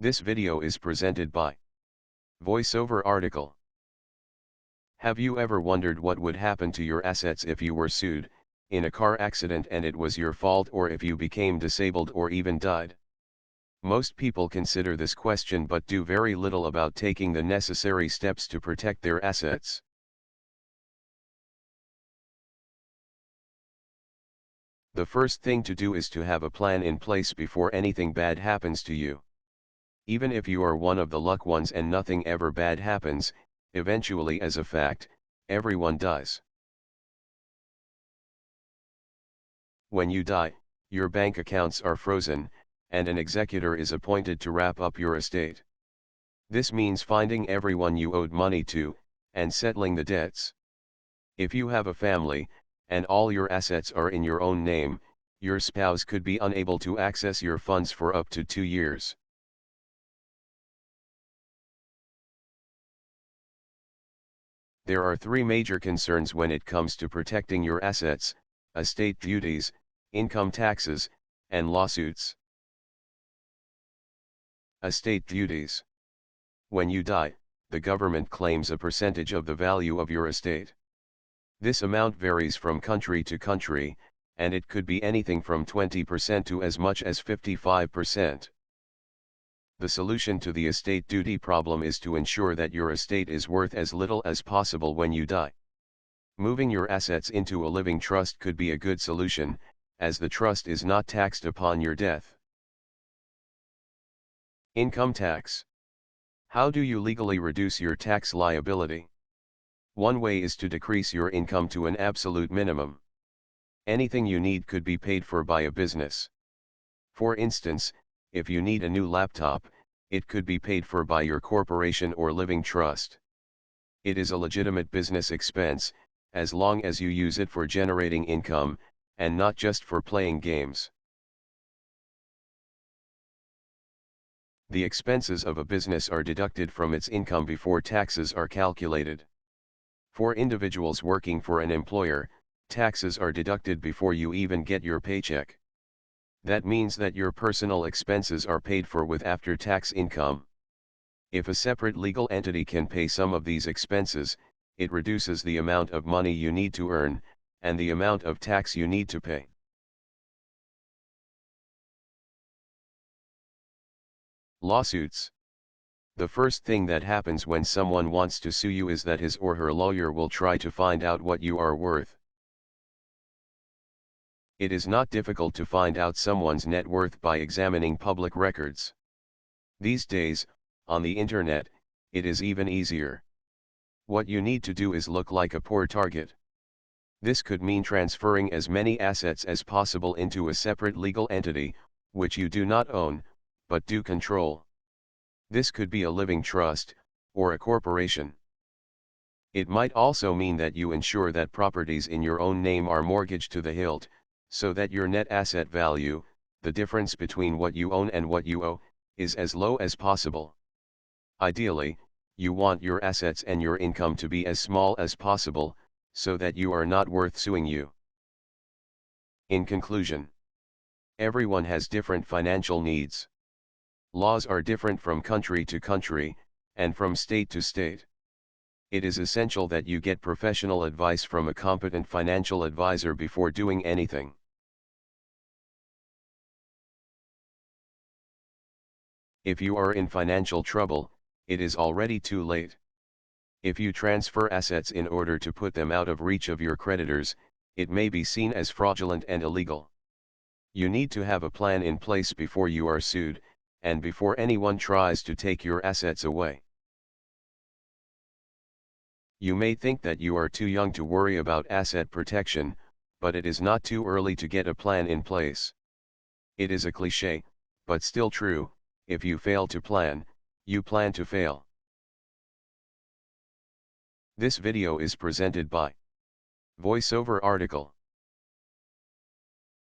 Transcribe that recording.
This video is presented by VoiceOver Article. Have you ever wondered what would happen to your assets if you were sued in a car accident and it was your fault, or if you became disabled or even died? Most people consider this question but do very little about taking the necessary steps to protect their assets. The first thing to do is to have a plan in place before anything bad happens to you. Even if you are one of the lucky ones and nothing ever bad happens, eventually, as a fact, everyone does. When you die, your bank accounts are frozen, and an executor is appointed to wrap up your estate. This means finding everyone you owed money to, and settling the debts. If you have a family, and all your assets are in your own name, your spouse could be unable to access your funds for up to 2 years. There are 3 major concerns when it comes to protecting your assets: estate duties, income taxes, and lawsuits. Estate duties. When you die, the government claims a percentage of the value of your estate. This amount varies from country to country, and it could be anything from 20% to as much as 55%. The solution to the estate duty problem is to ensure that your estate is worth as little as possible when you die. Moving your assets into a living trust could be a good solution, as the trust is not taxed upon your death. Income tax. How do you legally reduce your tax liability? One way is to decrease your income to an absolute minimum. Anything you need could be paid for by a business. For instance, if you need a new laptop, it could be paid for by your corporation or living trust. It is a legitimate business expense, as long as you use it for generating income, and not just for playing games. The expenses of a business are deducted from its income before taxes are calculated. For individuals working for an employer, taxes are deducted before you even get your paycheck. That means that your personal expenses are paid for with after-tax income. If a separate legal entity can pay some of these expenses, it reduces the amount of money you need to earn, and the amount of tax you need to pay. Lawsuits. The first thing that happens when someone wants to sue you is that his or her lawyer will try to find out what you are worth. It is not difficult to find out someone's net worth by examining public records. These days, on the internet, it is even easier. What you need to do is look like a poor target. This could mean transferring as many assets as possible into a separate legal entity, which you do not own, but do control. This could be a living trust, or a corporation. It might also mean that you ensure that properties in your own name are mortgaged to the hilt, so that your net asset value, the difference between what you own and what you owe, is as low as possible. Ideally, you want your assets and your income to be as small as possible, so that you are not worth suing you. In conclusion, everyone has different financial needs. Laws are different from country to country, and from state to state. It is essential that you get professional advice from a competent financial advisor before doing anything. If you are in financial trouble, it is already too late. If you transfer assets in order to put them out of reach of your creditors, it may be seen as fraudulent and illegal. You need to have a plan in place before you are sued, and before anyone tries to take your assets away. You may think that you are too young to worry about asset protection, but it is not too early to get a plan in place. It is a cliché, but still true: if you fail to plan, you plan to fail. This video is presented by VoiceOver Article.